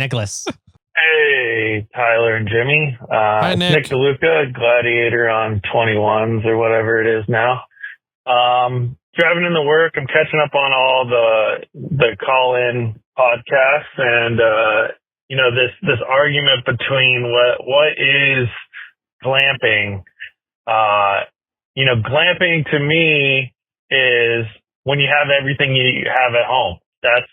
Nicholas. Hey, Tyler and Jimmy. Hi, Nick. Nick DeLuca, Gladiator on 21s or whatever it is now. Driving into work, I'm catching up on all the call-in podcasts, and this argument between what is glamping. Glamping to me is when you have everything you have at home. That's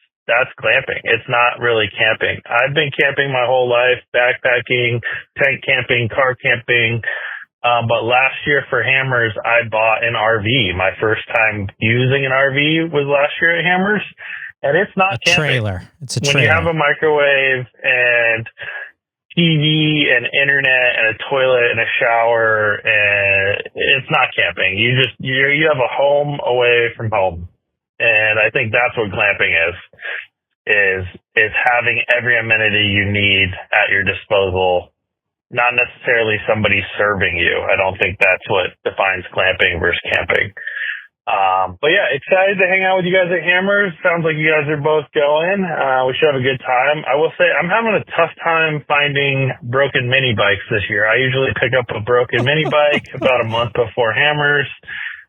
glamping. It's not really camping. I've been camping my whole life, backpacking, tent camping, car camping. But last year for Hammers, I bought an RV. My first time using an RV was last year at Hammers. And it's not a camping. Trailer. It's a trailer. When you have a microwave and TV and internet and a toilet and a shower, and it's not camping. You have a home away from home. And I think that's what glamping is having every amenity you need at your disposal, not necessarily somebody serving you. I don't think that's what defines glamping versus camping. But yeah, excited to hang out with you guys at Hammers. Sounds like you guys are both going. We should have a good time. I will say I'm having a tough time finding broken mini bikes this year. I usually pick up a broken mini bike about a month before Hammers,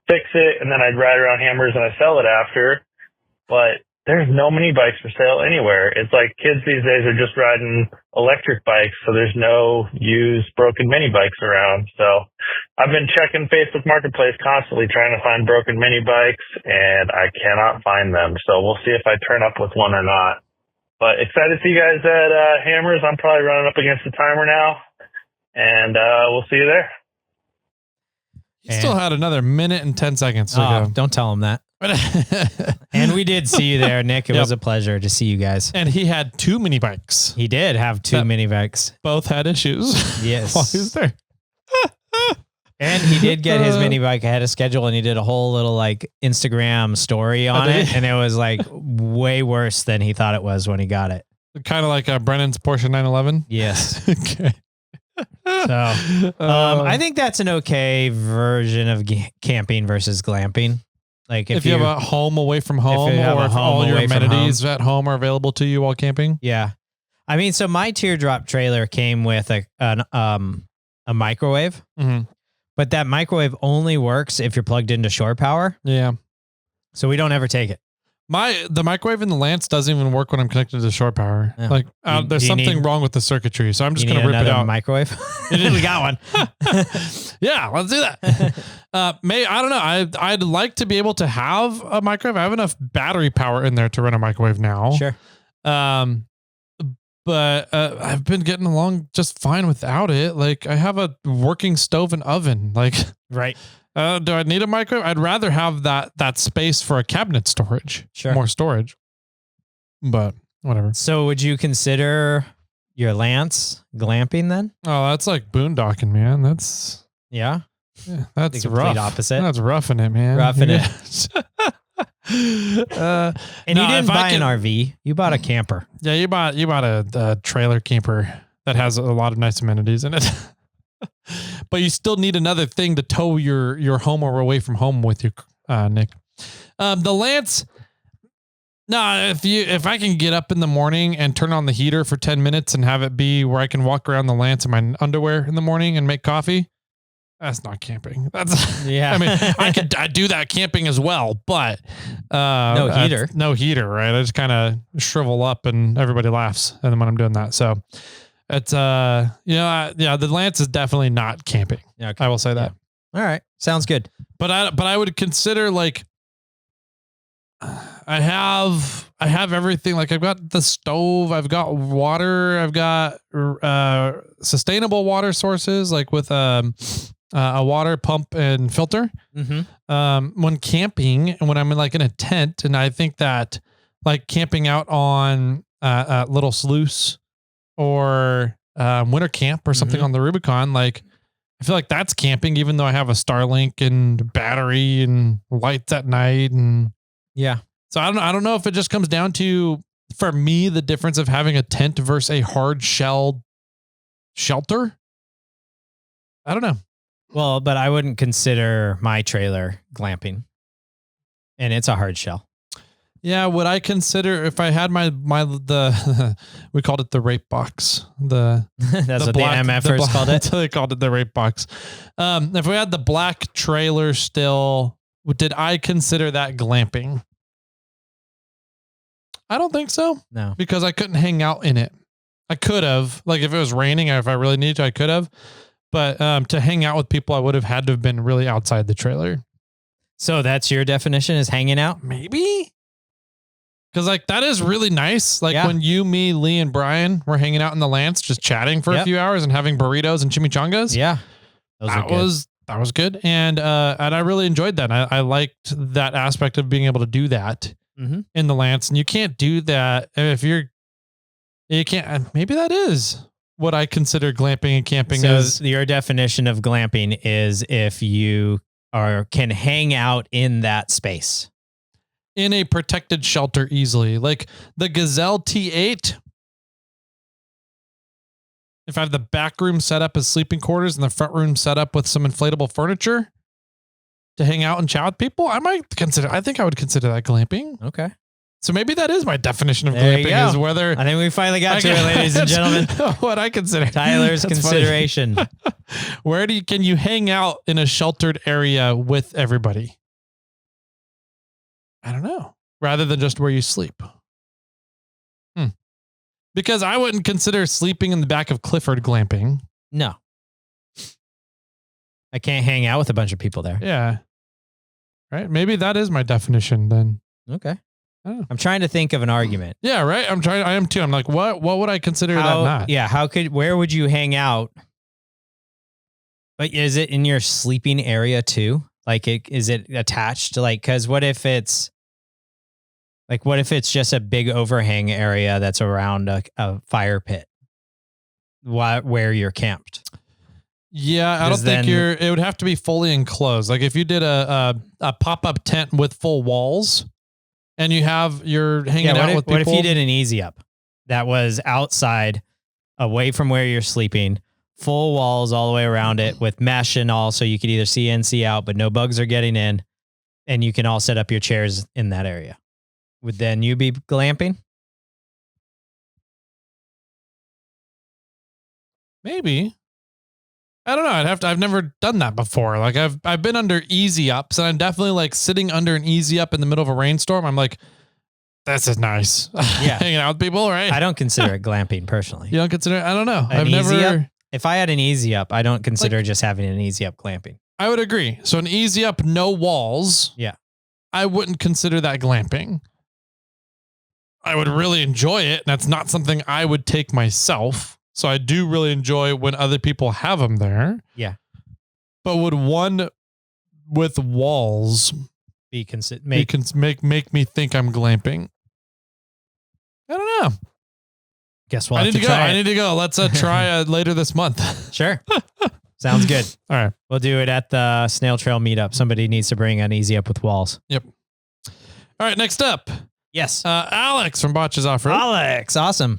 fix it, and then I'd ride around Hammers and I sell it after. But there's no mini bikes for sale anywhere. It's like kids these days are just riding electric bikes, so there's no used broken mini bikes around. So I've been checking Facebook Marketplace constantly trying to find broken mini bikes, and I cannot find them. So we'll see if I turn up with one or not. But excited to see you guys at Hammers. I'm probably running up against the timer now, and we'll see you there. You still had another minute and 10 seconds to go. Don't tell him that. And we did see you there, Nick. It was a pleasure to see you guys. And he had 2 mini bikes. He did have 2 mini bikes. Both had issues. Yes. While he was there. And he did get his mini bike ahead of schedule, and he did a whole little Instagram story on it. And it was way worse than he thought it was when he got it. Kind of like Brennan's Porsche 911. Yes. Okay. So I think that's an okay version of camping versus glamping. Like if you have a home away from home, or if all your amenities at home are available to you while camping. Yeah. I mean, so my teardrop trailer came with a microwave, but that microwave only works if you're plugged into shore power. Yeah. So we don't ever take it. The microwave in the Lance doesn't even work when I'm connected to shore power. Yeah. There's something wrong with the circuitry, so I'm just going to rip it out. Microwave? We got one. Yeah, let's do that. I don't know. I'd like to be able to have a microwave. I have enough battery power in there to run a microwave now. Sure. But I've been getting along just fine without it. Like I have a working stove and oven. Right. Do I need a microwave? I'd rather have that space for a cabinet storage. Sure. More storage. But whatever. So would you consider your Lance glamping then? Oh, that's like boondocking, man. That's that's the rough. complete opposite. That's roughing it, man. Roughing it. And you didn't buy an RV. You bought a camper. Yeah, you bought a trailer camper that has a lot of nice amenities in it. But you still need another thing to tow your home or away from home with you, Nick. The Lance. No, if I can get up in the morning and turn on the heater for 10 minutes and have it be where I can walk around the Lance in my underwear in the morning and make coffee, that's not camping. That's yeah. I mean, I do that camping as well, but no heater. No heater, right? I just kind of shrivel up and everybody laughs and then when I'm doing that. So it's the Lance is definitely not camping. Yeah, okay. I will say that. Yeah. All right. Sounds good. But I would consider I have everything. Like I've got the stove, I've got water, I've got sustainable water sources, like with a water pump and filter. When camping and when I'm in a tent, and I think that camping out on Little Sluice or winter camp or something on the Rubicon, I feel like that's camping, even though I have a Starlink and battery and lights at night and So I don't know if it just comes down to, for me, the difference of having a tent versus a hard shell shelter. I don't know. Well, but I wouldn't consider my trailer glamping, and it's a hard shell. Yeah, would I consider if I had the we called it the rape box. That's what the MFers called it. They called it the rape box. If we had the black trailer still, did I consider that glamping? I don't think so. No, because I couldn't hang out in it. I could have, like if it was raining or if I really needed to, I could have. But to hang out with people, I would have had to have been really outside the trailer. So that's your definition, is hanging out? Maybe. Because like that is really nice. Like when you, me, Lee, and Brian were hanging out in the Lance, just chatting for a few hours and having burritos and chimichangas. Yeah, that was good, and I really enjoyed that. I liked that aspect of being able to do that in the Lance, and you can't do that if you can't. Maybe that is what I consider glamping and camping. So your definition of glamping is if you can hang out in that space. In a protected shelter easily. Like the Gazelle T8. If I have the back room set up as sleeping quarters and the front room set up with some inflatable furniture to hang out and chat with people, I think I would consider that glamping. Okay. So maybe that is my definition of glamping, is whether... I think we finally got to it, ladies and gentlemen. What I consider. Tyler's consideration. Where can you hang out in a sheltered area with everybody? I don't know. Rather than just where you sleep. Because I wouldn't consider sleeping in the back of Clifford glamping. No. I can't hang out with a bunch of people there. Yeah. Right. Maybe that is my definition then. Okay. I'm trying to think of an argument. Yeah, right. I am too. I'm like, what would I consider that not? Yeah. Where would you hang out? Like, is it in your sleeping area too? Like, is it attached to cause what if it's just a big overhang area that's around a fire pit where you're camped? Yeah. I don't think it would have to be fully enclosed. Like if you did a pop-up tent with full walls and you're hanging out with people. What if you did an easy up that was outside away from where you're sleeping? Full walls all the way around it with mesh and all, so you could either see in, see out, but no bugs are getting in, and you can all set up your chairs in that area. Would then you be glamping? Maybe. I don't know. I've never done that before. Like I've been under easy ups, and I'm definitely like sitting under an easy up in the middle of a rainstorm. I'm like, this is nice. Yeah. Hanging out with people, right? I don't consider it glamping personally. You don't consider it? I don't know. I've never. If I had an easy up, I don't consider just having an easy up glamping. I would agree. So an easy up, no walls. Yeah. I wouldn't consider that glamping. I would really enjoy it. And that's not something I would take myself. So I do really enjoy when other people have them there. Yeah. But would one with walls make me think I'm glamping? I don't know. Guess we'll have to try it. I need to go. Let's try later this month. Sure. Sounds good. All right. We'll do it at the Snail Trail meetup. Somebody needs to bring an easy up with walls. Yep. All right. Next up. Yes. Alex from Botches Off-Road. Alex. Awesome.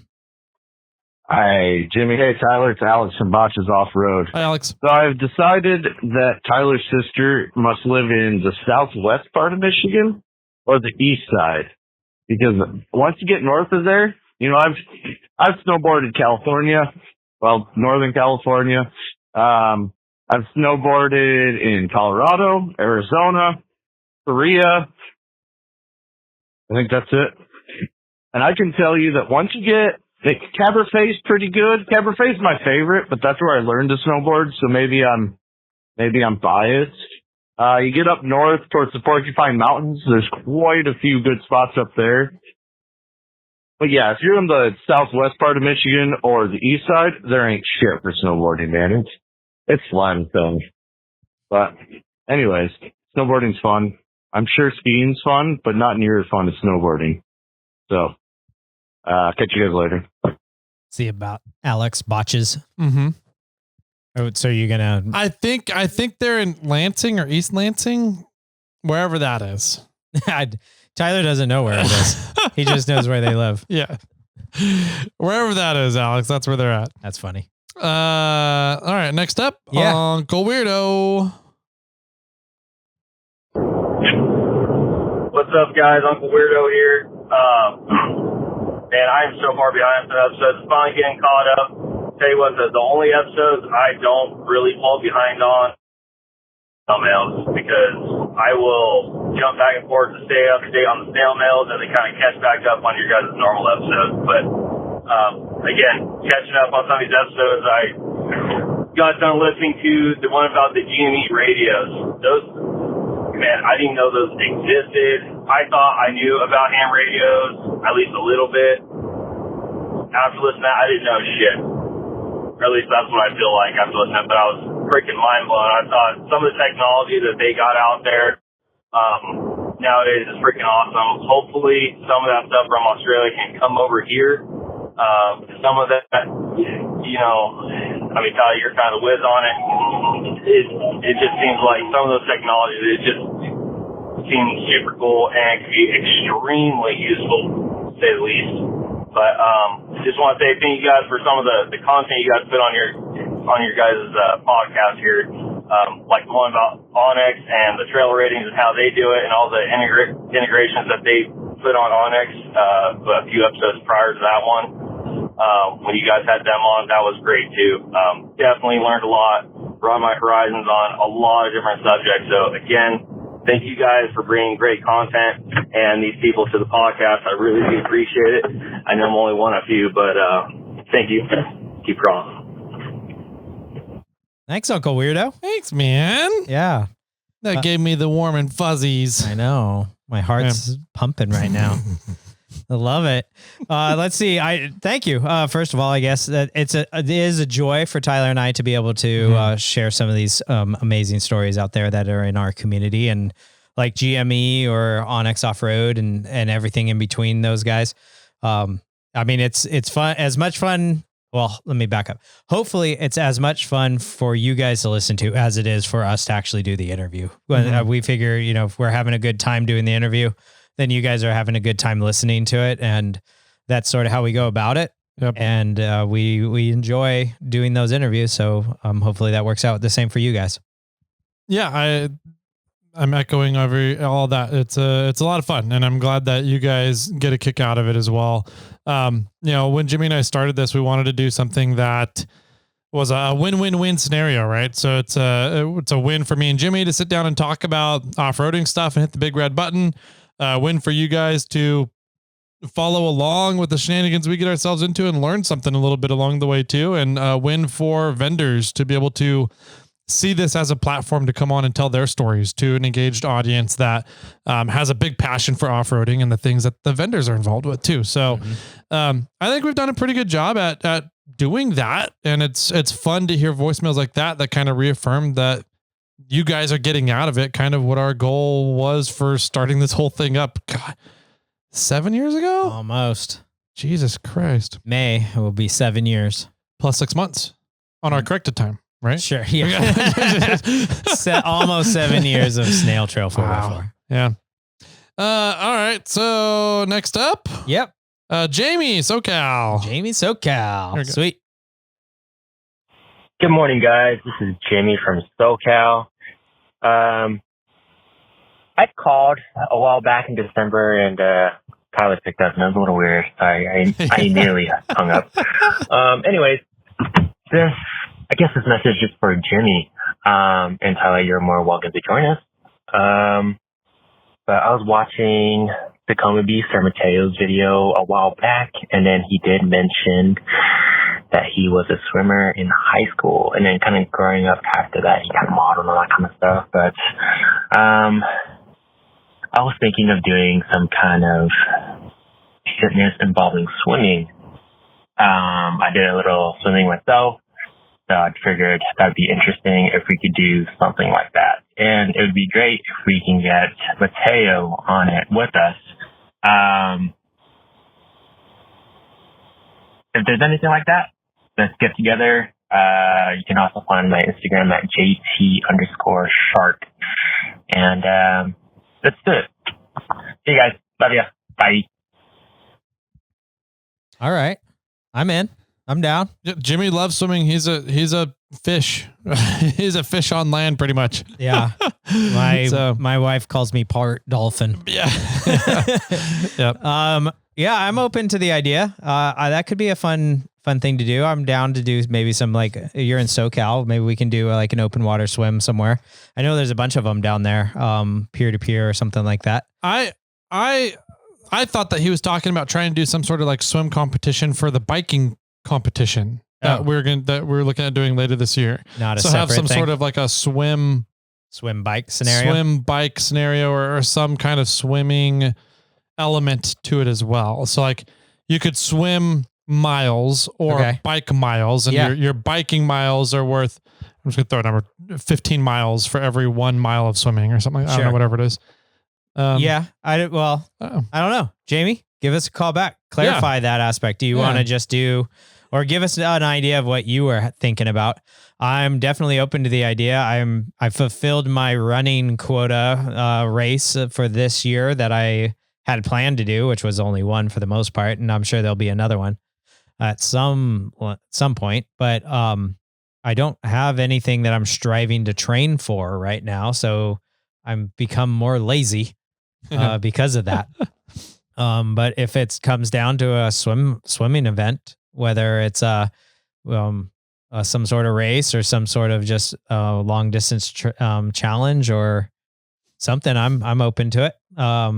Hi, Jimmy. Hey, Tyler. It's Alex from Botches Off-Road. Hi, Alex. So I've decided that Tyler's sister must live in the southwest part of Michigan or the east side. Because once you get north of there, I've snowboarded California, Northern California. I've snowboarded in Colorado, Arizona, Korea. I think that's it. And I can tell you that once you get Caberfe's pretty good. Caberfe's my favorite, but that's where I learned to snowboard. So maybe I'm biased. You get up north towards the Porcupine Mountains. There's quite a few good spots up there. But yeah, if you're in the southwest part of Michigan or the east side, there ain't shit for snowboarding, man. It's limestone. But anyways, snowboarding's fun. I'm sure skiing's fun, but not near as fun as snowboarding. So, catch you guys later. See about Alex Botches. Mm-hmm. Oh, so you're gonna? I think they're in Lansing or East Lansing, wherever that is. Tyler doesn't know where it is. He just knows where they live. Yeah. Wherever that is, Alex, that's where they're at. That's funny. All right. Next up, Uncle Weirdo. What's what's up, guys? Uncle Weirdo here. Man, I am so far behind some episodes. Finally getting caught up. Tell you what, the only episodes I don't really fall behind on SnailMails, because I will jump back and forth to stay up to date on the SnailMails and then kind of catch back up on your guys' normal episodes. But again, catching up on some of these episodes, I got done listening to the one about the GME radios. Those, man, I didn't know those existed. I thought I knew about ham radios, at least a little bit. After listening to that, I didn't know shit. Or at least that's what I feel like after listening to that. But I was freaking mind blown. I thought some of the technology that they got out there nowadays is freaking awesome. Hopefully some of that stuff from Australia can come over here. Some of that, you know, I mean, Tyler, you're kind of the whiz on it. It just seems like some of those technologies, it just seems super cool and can be extremely useful, to say the least. But just want to say thank you guys for some of the content you guys put on your guys' podcast here, like the one about Onyx and the trail ratings and how they do it, and all the integrations that they put on Onyx. A few episodes prior to that one, when you guys had them on, that was great too. Definitely learned a lot, broadened my horizons on a lot of different subjects. So again, thank you guys for bringing great content and these people to the podcast. I really do appreciate it. I know I'm only one of you, but thank you. Keep crawling. Thanks, Uncle Weirdo. Thanks, man. Yeah. That gave me the warm and fuzzies. I know. My heart's pumping right now. I love it. Let's see. Thank you. First of all, I guess that it is a joy for Tyler and I to be able to share some of these amazing stories out there that are in our community, and like GME or Onyx Off-Road and everything in between those guys. I mean, it's fun, as much fun. Well, let me back up. Hopefully it's as much fun for you guys to listen to as it is for us to actually do the interview. We figure, you know, if we're having a good time doing the interview, then you guys are having a good time listening to it. And that's sort of how we go about it. Yep. And we enjoy doing those interviews. So hopefully that works out the same for you guys. Yeah, I'm echoing over all that. It's a lot of fun, and I'm glad that you guys get a kick out of it as well. You know, when Jimmy and I started this, we wanted to do something that was a win-win-win scenario, right? So it's a win for me and Jimmy to sit down and talk about off-roading stuff and hit the big red button. Win for you guys to follow along with the shenanigans we get ourselves into and learn something a little bit along the way too. And win for vendors to be able to see this as a platform to come on and tell their stories to an engaged audience that has a big passion for off-roading and the things that the vendors are involved with too. So I think we've done a pretty good job at doing that. And it's fun to hear voicemails like that kind of reaffirm that you guys are getting out of it kind of what our goal was for starting this whole thing up. God, 7 years ago? Almost. Jesus Christ. May will be 7 years. Plus 6 months on our corrected time. Right? Sure. Yeah. Almost 7 years of SnailTrail4x4. Wow. Yeah. All right. So next up. Yep. Jamie, SoCal. Jamie, SoCal. Sweet. Good morning, guys. This is Jamie from SoCal. I called a while back in December, and Tyler picked up, and it was a little weird. I nearly hung up. Anyways, I guess this message is for Jimmy. And Tyler, you're more welcome to join us. But I was watching the Coma Beast or Mateo's video a while back, and then he did mention that he was a swimmer in high school, and then kind of growing up after that, he kind of modeled and all that kind of stuff. But I was thinking of doing some kind of fitness involving swimming. I did a little swimming myself. So I figured that'd be interesting if we could do something like that. And it would be great if we can get Mateo on it with us. If there's anything like that, let's get together. You can also find my Instagram at JT_shark. And let's do it. See you guys. Love ya. Bye. All right. I'm in. I'm down. Yeah, Jimmy loves swimming. He's a fish. He's a fish on land, pretty much. Yeah. My wife calls me part dolphin. Yeah. Yep. Yeah, I'm open to the idea. That could be a fun thing to do. I'm down to do maybe some, like, you're in SoCal. Maybe we can do like an open water swim somewhere. I know there's a bunch of them down there, peer to peer or something like that. I thought that he was talking about trying to do some sort of like swim competition for the biking competition that we're looking at doing later this year. Not a so separate have some thing. sort of like a swim bike scenario, or some kind of swimming element to it as well. So like you could swim miles or bike miles, and your biking miles are worth, I'm just gonna throw a number, 15 miles for every 1 mile of swimming or something. I don't know, whatever it is. I don't know. Jamie, give us a call back. Clarify that aspect. Do you want to just do, or give us an idea of what you were thinking about? I'm definitely open to the idea. I fulfilled my running quota race for this year that I had planned to do, which was only one for the most part, and I'm sure there'll be another one at some point. But I don't have anything that I'm striving to train for right now, so I'm become more lazy because of that. But if it comes down to a swimming event, whether it's some sort of race or some sort of just long distance challenge or something, I'm open to it. Let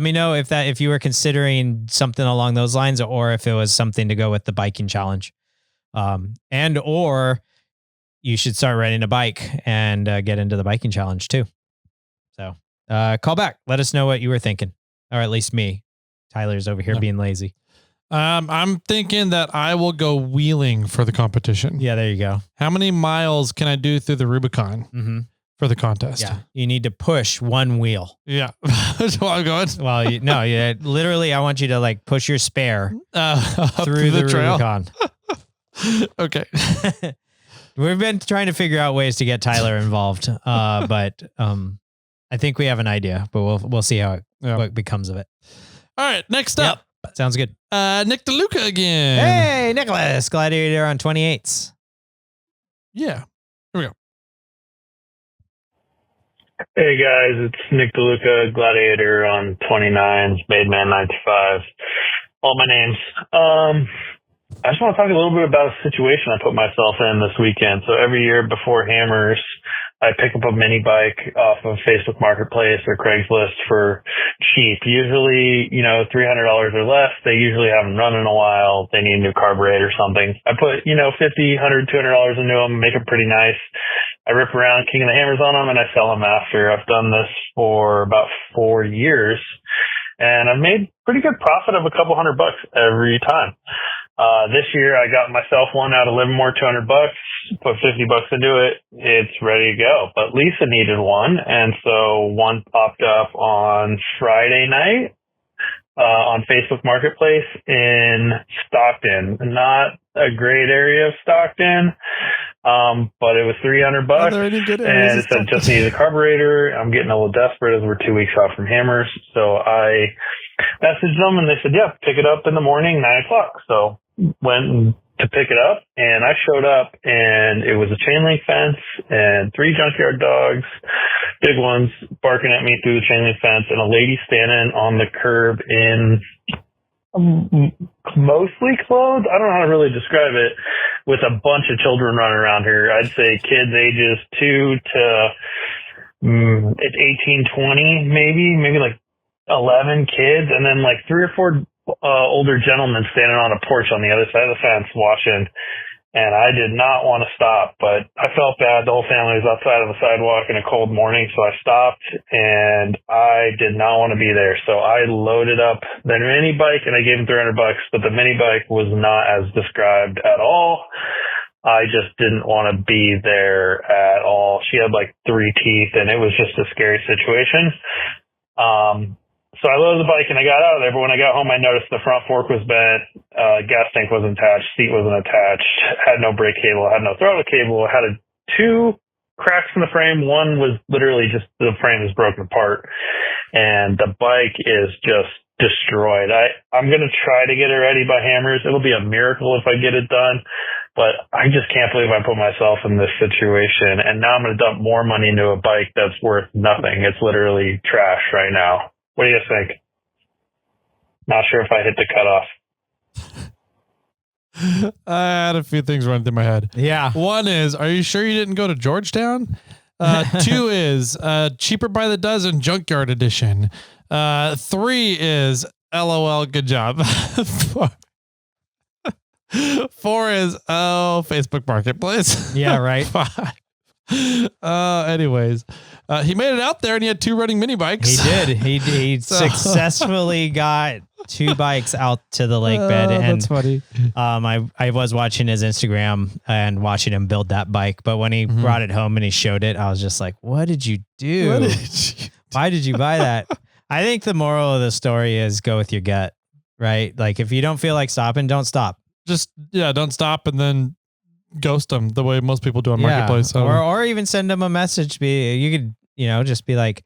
me know if you were considering something along those lines, or if it was something to go with the biking challenge, or you should start riding a bike and get into the biking challenge too. So call back. Let us know what you were thinking, or at least me. Tyler's over here being lazy. I'm thinking that I will go wheeling for the competition. Yeah, there you go. How many miles can I do through the Rubicon for the contest? Yeah, you need to push one wheel. Yeah. That's why I'm going. Well, literally, I want you to like push your spare through the trail. Rubicon. Okay. We've been trying to figure out ways to get Tyler involved, but I think we have an idea, but we'll see what becomes of it. All right, next up. Sounds good. Nick DeLuca again. Hey, Nicholas, Gladiator on 28s. Yeah. Here we go. Hey guys, it's Nick DeLuca, Gladiator on 29s, Mademan 95. All my names. I just want to talk a little bit about a situation I put myself in this weekend. So every year before Hammers, I pick up a mini bike off of Facebook Marketplace or Craigslist for cheap. Usually, $300 or less. They usually haven't run in a while. They need a new carburetor or something. I put, $50, $100, $200 into them, make them pretty nice. I rip around King of the Hammers on them and I sell them after. I've done this for about 4 years and I've made pretty good profit of a couple $100 every time. This year I got myself one out of Livermore, $200, put $50 into it. It's ready to go. But Lisa needed one. And so one popped up on Friday night, on Facebook Marketplace in Stockton. Not a great area of Stockton. But it was $300 and it said just need a carburetor. I'm getting a little desperate as we're 2 weeks out from Hammers. So I messaged them and they said, yeah, pick it up in the morning, 9:00. So went to pick it up and I showed up and it was a chain link fence and 3 junkyard dogs, big ones, barking at me through the chain link fence, and a lady standing on the curb in mostly clothed. I don't know how to really describe it, with a bunch of children running around here. I'd say kids ages 2 to 18, 20, maybe like 11 kids, and then like 3 or 4 older gentlemen standing on a porch on the other side of the fence watching. And I did not want to stop, but I felt bad. The whole family was outside on the sidewalk in a cold morning, so I stopped, and I did not want to be there. So I loaded up the mini bike, and I gave him $300, but the mini bike was not as described at all. I just didn't want to be there at all. She had like 3 teeth, and it was just a scary situation. So I loaded the bike and I got out of there, but when I got home, I noticed the front fork was bent, gas tank wasn't attached, seat wasn't attached, had no brake cable, had no throttle cable, had 2 cracks in the frame. One was literally just the frame is broken apart, and the bike is just destroyed. I'm going to try to get it ready by Hammers. It'll be a miracle if I get it done, But I just can't believe I put myself in this situation. And now I'm going to dump more money into a bike that's worth nothing. It's literally trash right now. What do you think? Not sure if I hit the cutoff. I had a few things run through my head. Yeah. One is, are you sure you didn't go to Georgetown? Two is cheaper by the dozen junkyard edition. Three is LOL, good job. Four is Facebook Marketplace. Yeah, right. Five. Anyways, he made it out there and he had 2 running mini bikes. He did. He successfully got 2 bikes out to the lake bed, and that's funny. I was watching his Instagram and watching him build that bike, but when he brought it home and he showed it, I was just like, "What did you do? Why did you buy that?" I think the moral of the story is go with your gut, right? Like if you don't feel like stopping, don't stop. Just don't stop and then ghost them the way most people do on Marketplace. So. Or even send them a message. You could, just be like,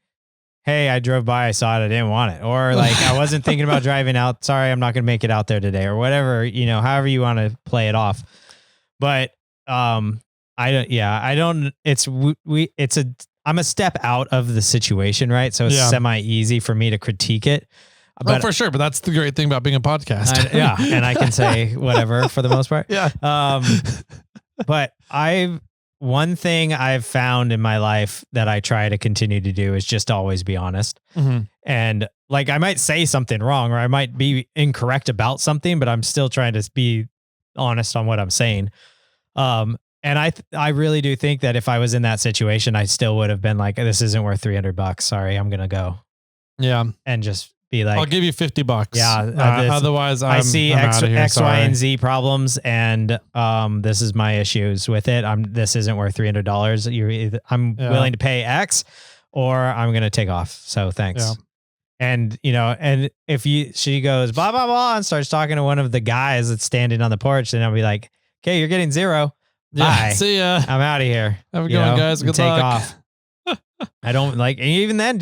"Hey, I drove by, I saw it, I didn't want it." Or like, "I wasn't thinking about driving out. Sorry, I'm not going to make it out there today," or whatever, however you want to play it off. But, I'm a step out of the situation, right? So it's semi easy for me to critique it. But for sure. But that's the great thing about being a podcast. And I can say whatever for the most part. Yeah. But one thing I've found in my life that I try to continue to do is just always be honest. Mm-hmm. And like, I might say something wrong or I might be incorrect about something, but I'm still trying to be honest on what I'm saying. And I really do think that if I was in that situation, I still would have been like, "This isn't worth $300. Sorry, I'm going to go." Yeah. And just be like, "I'll give you $50. Yeah. Otherwise, I see I'm X, outta here, X, sorry. Y, and Z problems, and this is my issues with it. This isn't worth $300. I'm willing to pay X, or I'm going to take off. So thanks." Yeah. And and if she goes blah blah blah and starts talking to one of the guys that's standing on the porch, then I'll be like, "Okay, you're getting 0. Yeah. Bye. See ya. I'm out of here. Have a good one, guys. Good take luck." off. I don't like, and even then,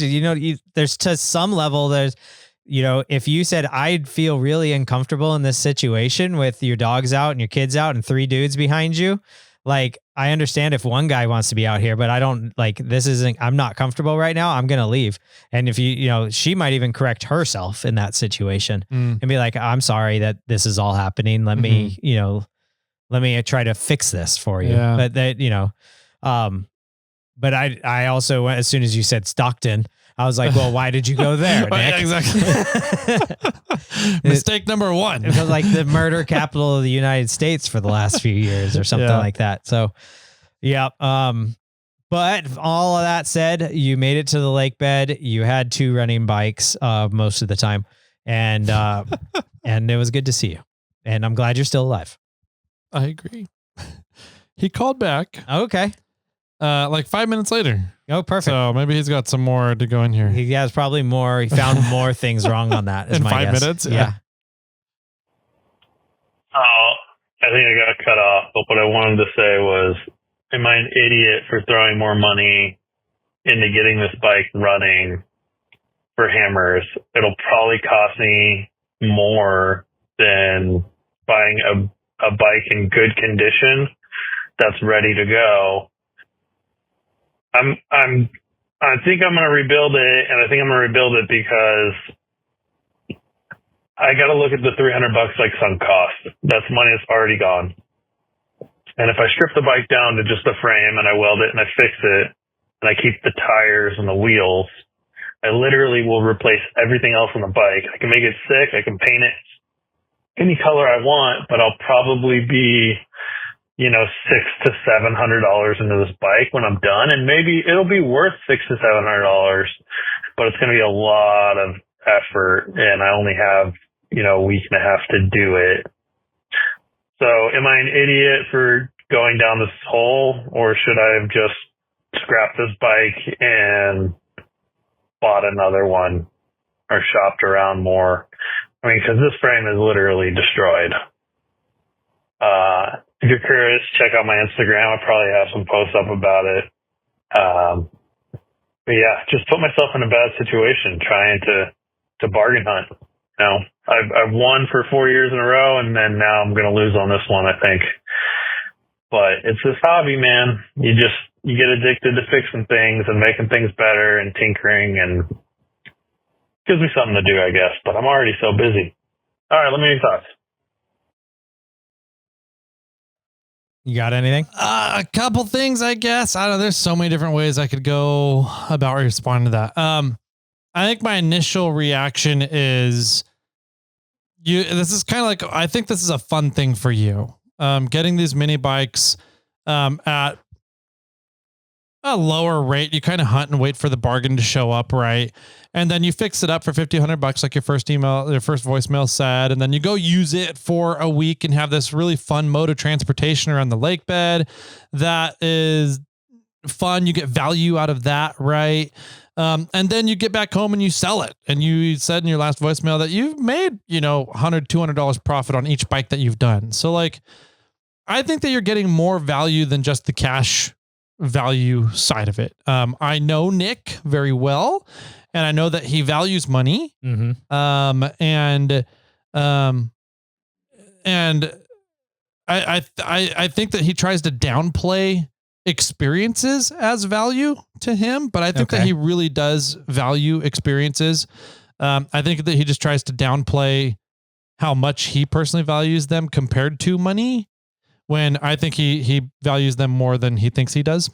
there's to some level, there's, if you said, "I'd feel really uncomfortable in this situation with your dogs out and your kids out and 3 dudes behind you," like, I understand if one guy wants to be out here, but I don't like, I'm not comfortable right now. I'm going to leave. And if she might even correct herself in that situation and be like, "I'm sorry that this is all happening. Let me try to fix this for you." Yeah. But that, but I also, as soon as you said Stockton, I was like, "Well, why did you go there, Nick?" Yeah, exactly. Mistake number 1. It was like the murder capital of the United States for the last few years or something like that. So, yeah. But all of that said, you made it to the lake bed. You had 2 running bikes most of the time. And and it was good to see you. And I'm glad you're still alive. I agree. He called back. Okay. Like 5 minutes later. Oh, perfect. So maybe he's got some more to go in here. He has probably more. He found more things wrong on that. Is in my 5 guess. minutes? Yeah. Oh, I think I got cut off. But what I wanted to say was, am I an idiot for throwing more money into getting this bike running for hammers? It'll probably cost me more than buying a bike in good condition that's ready to go. I think I'm going to rebuild it, and I think I'm going to rebuild it because I got to look at the $300 like sunk cost. That's money that's already gone. And if I strip the bike down to just the frame and I weld it and I fix it and I keep the tires and the wheels, I literally will replace everything else on the bike. I can make it sick. I can paint it any color I want, but I'll probably be, $600 to $700 into this bike when I'm done. And maybe it'll be worth $600 to $700, but it's going to be a lot of effort. And I only have, a week and a half to do it. So am I an idiot for going down this hole, or should I have just scrapped this bike and bought another one or shopped around more? I mean, because this frame is literally destroyed. If you're curious, check out my Instagram. I probably have some posts up about it. But yeah, just put myself in a bad situation trying to bargain hunt. I've won for 4 years in a row, and then now I'm going to lose on this one, I think. But it's this hobby, man. You get addicted to fixing things and making things better and tinkering, and gives me something to do, I guess. But I'm already so busy. All right, let me know your thoughts. You got anything? A couple things, I guess. I don't know. There's so many different ways I could go about responding to that. I think my initial reaction is this is kind of like, I think this is a fun thing for you. Getting these mini bikes, at a lower rate, you kind of hunt and wait for the bargain to show up. Right. And then you fix it up for $50-$100, like your first voicemail said. And then you go use it for a week and have this really fun mode of transportation around the lake bed. That is fun. You get value out of that. Right. And then you get back home and you sell it. And you said in your last voicemail that you've made, $100, $200 profit on each bike that you've done. So like, I think that you're getting more value than just the cash value side of it. I know Nick very well, and I know that he values money. Mm-hmm. And I think that he tries to downplay experiences as value to him, but I think that he really does value experiences. I think that he just tries to downplay how much he personally values them compared to money, when I think he values them more than he thinks he does.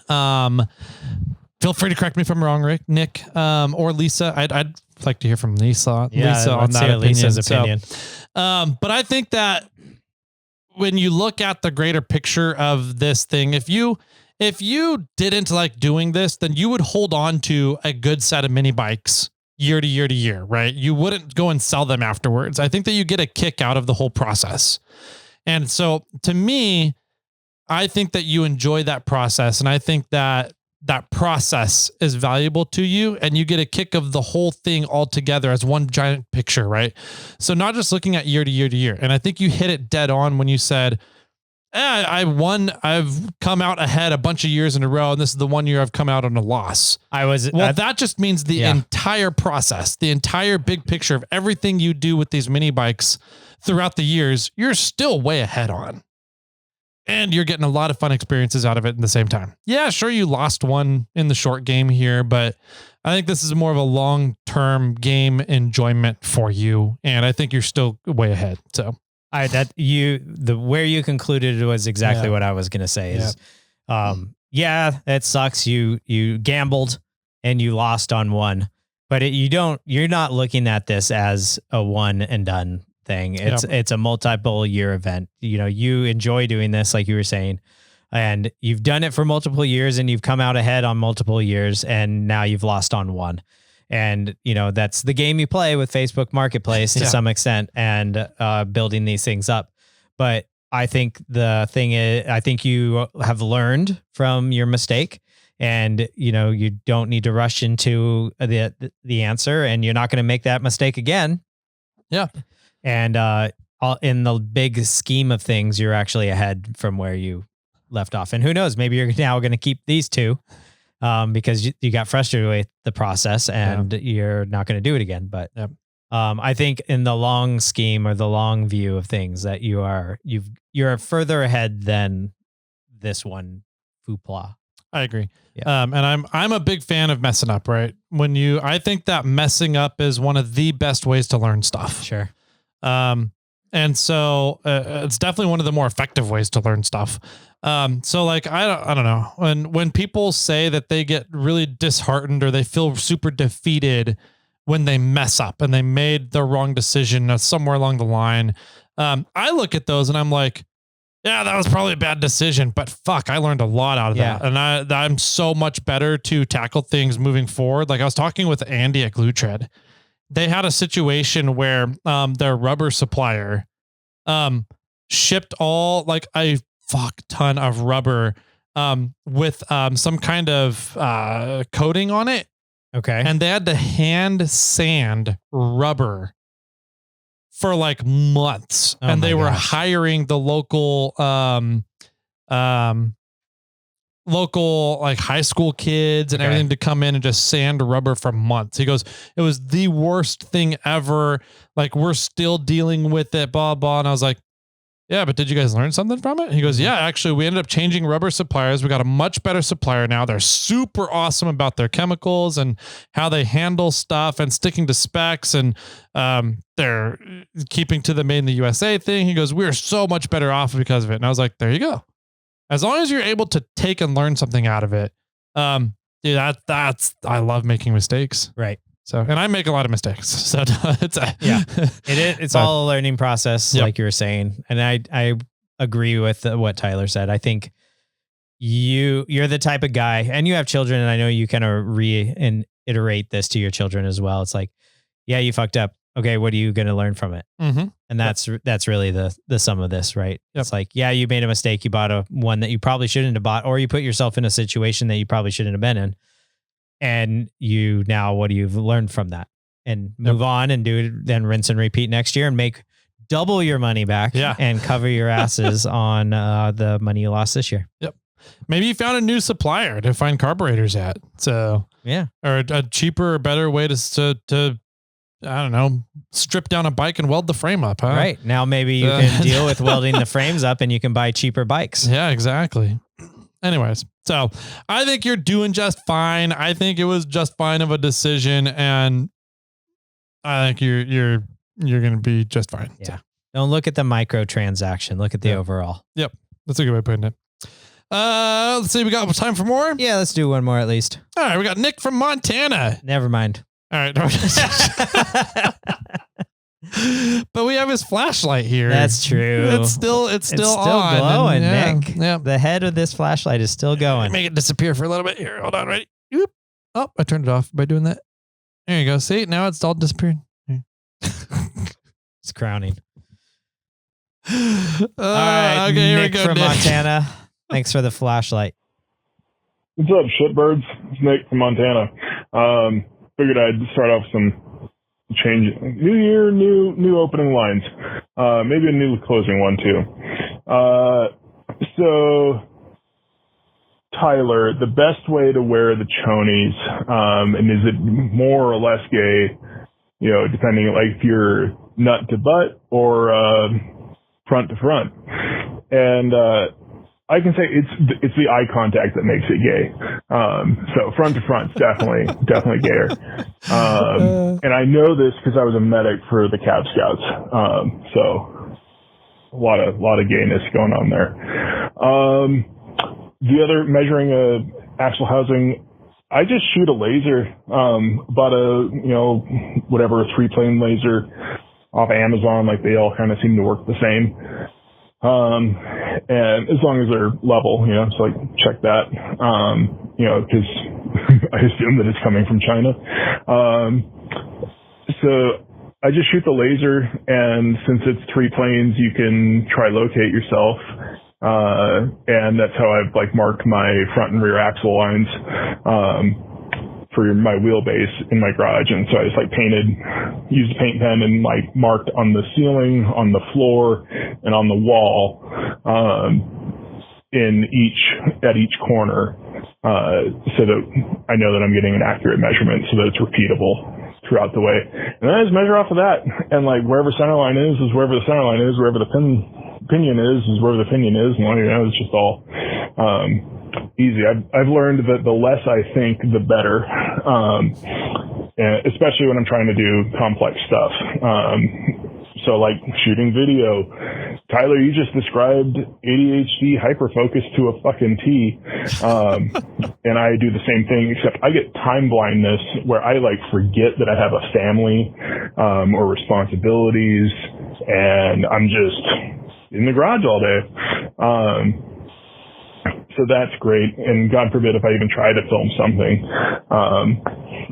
Feel free to correct me if I'm wrong, Nick, or Lisa. I'd like to hear from Lisa on that opinion. Lisa's opinion. But I think that when you look at the greater picture of this thing, if you didn't like doing this, then you would hold on to a good set of mini bikes year to year to year, right? You wouldn't go and sell them afterwards. I think that you get a kick out of the whole process. And so to me, I think that you enjoy that process. And I think that that process is valuable to you, and you get a kick of the whole thing all together as one giant picture, right? So not just looking at year to year to year. And I think you hit it dead on when you said, I've come out ahead a bunch of years in a row, and this is the one year I've come out on a loss. That just means the entire process, the entire big picture of everything you do with these mini bikes throughout the years, you're still way ahead on. And you're getting a lot of fun experiences out of it in the same time. Yeah, sure, you lost one in the short game here, but I think this is more of a long-term game enjoyment for you. And I think you're still way ahead. So where you concluded was exactly what I was going to say is, it sucks. You gambled and you lost on one, but you're not looking at this as a one and done thing. It's a multiple year event. You enjoy doing this, like you were saying, and you've done it for multiple years, and you've come out ahead on multiple years, and now you've lost on one. And that's the game you play with Facebook Marketplace to some extent, and building these things up. But I think the thing is, I think you have learned from your mistake, and you don't need to rush into the answer, and you're not going to make that mistake again. Yeah. And in the big scheme of things, you're actually ahead from where you left off. And who knows, maybe you're now going to keep these two because you got frustrated with the process, and you're not going to do it again. But I think in the long scheme or the long view of things, that you're further ahead than this one foopla. I agree. Yeah. And I'm a big fan of messing up, right? I think that messing up is one of the best ways to learn stuff. Sure. And so it's definitely one of the more effective ways to learn stuff. So like, I don't know. When people say that they get really disheartened or they feel super defeated when they mess up and they made the wrong decision somewhere along the line, I look at those and I'm like, yeah, that was probably a bad decision, but fuck, I learned a lot out of that. And I'm so much better to tackle things moving forward. Like I was talking with Andy at Glue Tread. They had a situation where their rubber supplier shipped all like a fuck ton of rubber with some kind of coating on it. Okay. And they had to hand sand rubber for like months. And they were hiring the local like high school kids and everything to come in and just sand rubber for months. He goes, it was the worst thing ever. Like we're still dealing with it, blah, blah. And I was like, yeah, but did you guys learn something from it? He goes, yeah, actually, we ended up changing rubber suppliers. We got a much better supplier now. They're super awesome about their chemicals and how they handle stuff and sticking to specs. And they're keeping to the made in the USA thing. He goes, we're so much better off because of it. And I was like, there you go. As long as you're able to take and learn something out of it. Dude, I love making mistakes. Right. So, and I make a lot of mistakes. So it's all a learning process, like you were saying. And I agree with what Tyler said. I think you're the type of guy, and you have children, and I know you kind of reiterate this to your children as well. It's like, yeah, you fucked up. Okay, what are you going to learn from it? Mm-hmm. And that's really the sum of this, right? Yep. It's like, yeah, you made a mistake. You bought one that you probably shouldn't have bought, or you put yourself in a situation that you probably shouldn't have been in. And what do you learn from that? And move on and do it, then rinse and repeat next year and make double your money back and cover your asses on the money you lost this year. Yep. Maybe you found a new supplier to find carburetors at. So yeah, or a cheaper or better way to I don't know, strip down a bike and weld the frame up. Huh? Right. Now maybe you can deal with welding the frames up and you can buy cheaper bikes. Yeah, exactly. Anyways, so I think you're doing just fine. I think it was just fine of a decision, and I think you're going to be just fine. Yeah. So. Don't look at the microtransaction. Look at the overall. Yep. That's a good way of putting it. Let's see. We got time for more? Yeah, let's do one more at least. All right. We got Nick from Montana. Never mind. All right. But we have his flashlight here. That's true. It's still on. Glowing, and, Nick. Yeah. The head of this flashlight is still going. Make it disappear for a little bit here. Hold on. Ready? Oop. Oh, I turned it off by doing that. There you go. See, now it's all disappeared. It's crowning. All right. Okay, here Nick we go. From Montana. Thanks for the flashlight. What's up, shitbirds? It's Nick from Montana. Figured I'd start off some change. New year, new opening lines. Maybe a new closing one too. So, Tyler, the best way to wear the chonies, and is it more or less gay? You know, depending like if you're nut to butt or front to front. And I can say it's the eye contact that makes it gay. So front to front's definitely gayer. And I know this because I was a medic for the Cab Scouts. So a lot of gayness going on there. The other measuring axle housing, I just shoot a laser. Bought a 3-plane laser off Amazon. Like they all kind of seem to work the same. And as long as they're level, so like check that, because I assume that it's coming from China. So I just shoot the laser, and since it's 3 planes, you can trilocate yourself. And that's how I've like marked my front and rear axle lines, for my wheelbase in my garage. And so I just like used a paint pen and like marked on the ceiling, on the floor, and on the wall, at each corner, so that I know that I'm getting an accurate measurement so that it's repeatable throughout the way. And then I just measure off of that. And like wherever center line is wherever the center line is, wherever the pinion is wherever the pinion is. And it's just all, easy. I've learned that the less I think, the better, especially when I'm trying to do complex stuff. So like shooting video, Tyler, you just described ADHD hyperfocus to a fucking T. And I do the same thing, except I get time blindness where I like forget that I have a family, or responsibilities, and I'm just in the garage all day. So that's great. And God forbid if I even try to film something,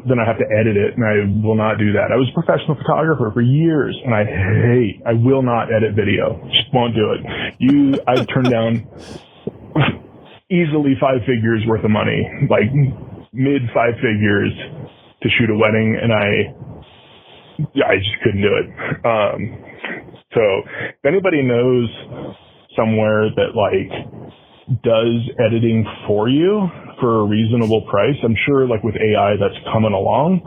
then I have to edit it, and I will not do that. I was a professional photographer for years, and I will not edit video. Just won't do it. I've turned down easily 5 figures worth of money, like mid 5 figures to shoot a wedding, and I just couldn't do it. So if anybody knows somewhere that like does editing for you for a reasonable price, I'm sure like with AI that's coming along,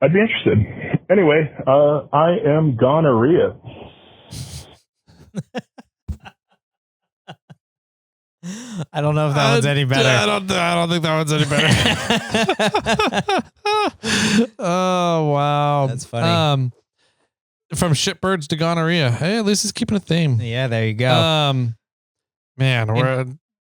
I'd be interested. Anyway, I am gonorrhea. I don't know if that one's any better. I don't think that one's any better. Oh wow, That's funny. From shitbirds to gonorrhea. Hey, at least it's keeping a theme. Yeah, there you go. Man, we're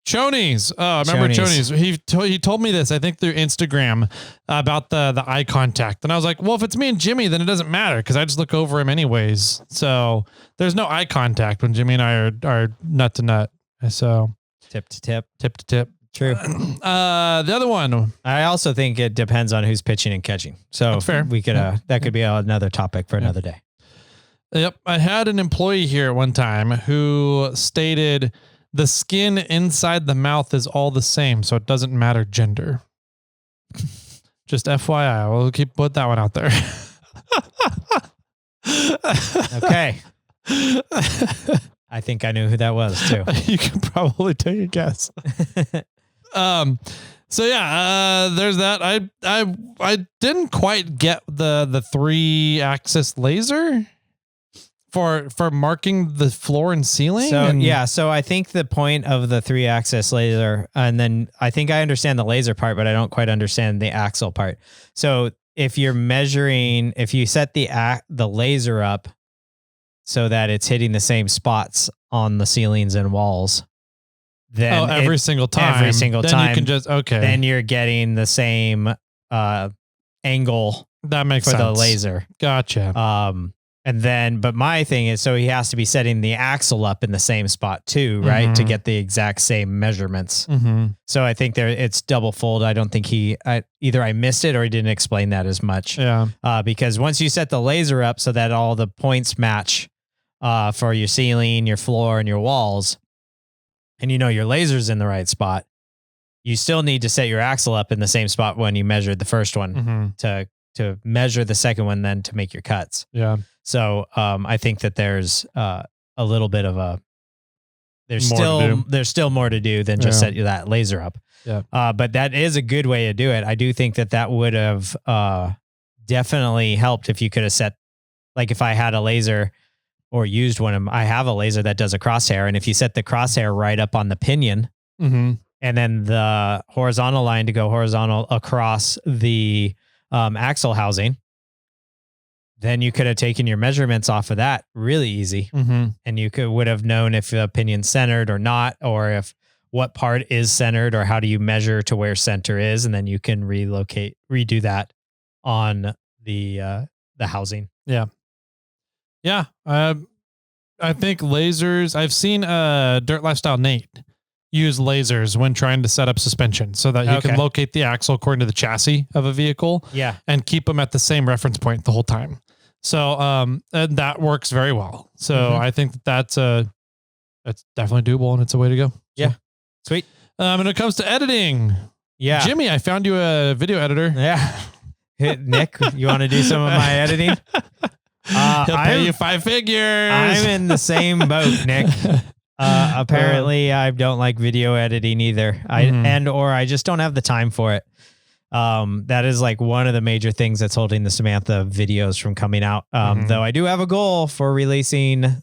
Chonies. Oh, I remember Chonies. He told me this, I think through Instagram, about the eye contact. And I was like, well, if it's me and Jimmy, then it doesn't matter because I just look over him anyways. So there's no eye contact when Jimmy and I are nut to nut. So Tip to tip. tip to tip. True. The other one. I also think it depends on who's pitching and catching. So That's fair. we could that could be another topic for another day. Yep. I had an employee here at one time who stated the skin inside the mouth is all the same, so it doesn't matter gender. Just FYI, we'll put that one out there. Okay. I think I knew who that was too. You can probably take a guess. So yeah, there's that. I didn't quite get the 3-axis laser for marking the floor and ceiling. So so I think the point of the 3-axis laser, and then I think I understand the laser part, but I don't quite understand the axle part. So if you're measuring, if you set the laser up so that it's hitting the same spots on the ceilings and walls, then every single time, then you can just then you're getting the same angle that makes for sense. the laser. Gotcha. And then, but my thing is, so he has to be setting the axle up in the same spot too, right? To get the exact same measurements. So I think it's double fold. I don't think either I missed it or he didn't explain that as much. Yeah. Because once you set the laser up so that all the points match for your ceiling, your floor, and your walls, and you know your laser's in the right spot, you still need to set your axle up in the same spot when you measured the first one to measure the second one, then to make your cuts. Yeah. So I think that there's a little bit of there's still more to do than just set that laser up. Yeah. But that is a good way to do it. I do think that would have definitely helped if you could have set, like if I had a laser or used one of them. I have a laser that does a crosshair, and if you set the crosshair right up on the pinion, and then the horizontal line to go horizontal across the axle housing, then you could have taken your measurements off of that really easy. And you would have known if the pinion's centered or not, or if what part is centered, or how do you measure to where center is. And then you can redo that on the housing. Yeah. Yeah. I think lasers, I've seen Dirt Lifestyle Nate use lasers when trying to set up suspension so that you can locate the axle according to the chassis of a vehicle and keep them at the same reference point the whole time. So, and that works very well. So I think that's definitely doable and it's a way to go. Yeah. Sweet. When it comes to editing, Jimmy, I found you a video editor. Yeah. Nick, you want to do some of my editing? He'll pay you 5 figures. I'm in the same boat, Nick. Apparently I don't like video editing either. I just don't have the time for it. That is like one of the major things that's holding the Samantha videos from coming out. Though I do have a goal for releasing one of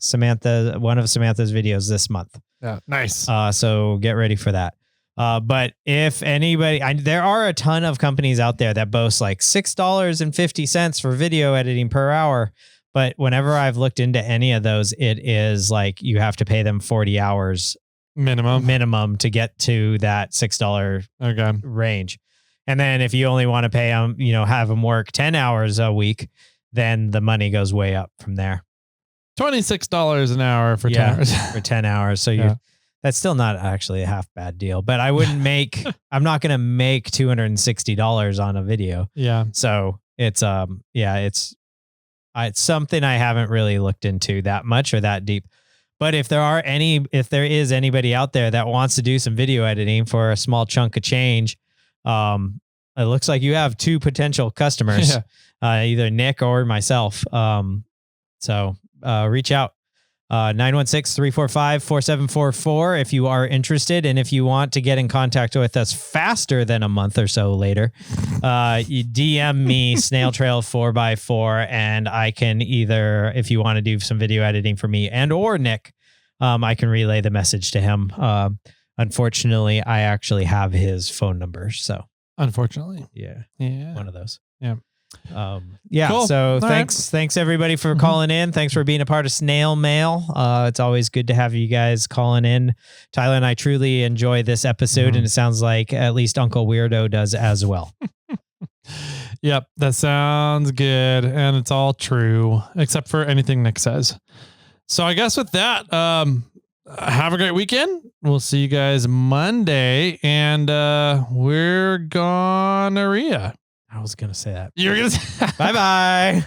Samantha's videos this month. Yeah. Nice. So get ready for that. But if anybody, there are a ton of companies out there that boast like $6.50 for video editing per hour. But whenever I've looked into any of those, it is like you have to pay them 40 hours minimum to get to that $6 range. And then if you only want to pay them, have them work 10 hours a week, then the money goes way up from there. $26 an hour for 10 hours. For 10 hours. So that's still not actually a half bad deal, but I wouldn't I'm not going to make $260 on a video. Yeah. So it's something I haven't really looked into that much or that deep. But if there is anybody out there that wants to do some video editing for a small chunk of change, it looks like you have 2 potential customers, either Nick or myself. So reach out, 916-345-4744 if you are interested. And if you want to get in contact with us faster than a month or so later, you DM me SnailTrail4x4, and I can either, if you want to do some video editing for me and or Nick, I can relay the message to him. Unfortunately, I actually have his phone number. So unfortunately, yeah, one of those. Yeah. Cool. So All thanks everybody for calling in. Thanks for being a part of Snail Mail. It's always good to have you guys calling in. Tyler and I truly enjoy this episode, and it sounds like at least Uncle Weirdo does as well. Yep, that sounds good, and it's all true except for anything Nick says. So I guess with that, have a great weekend. We'll see you guys Monday, and we're gonorrhea. I was gonna say that. You're gonna say bye bye.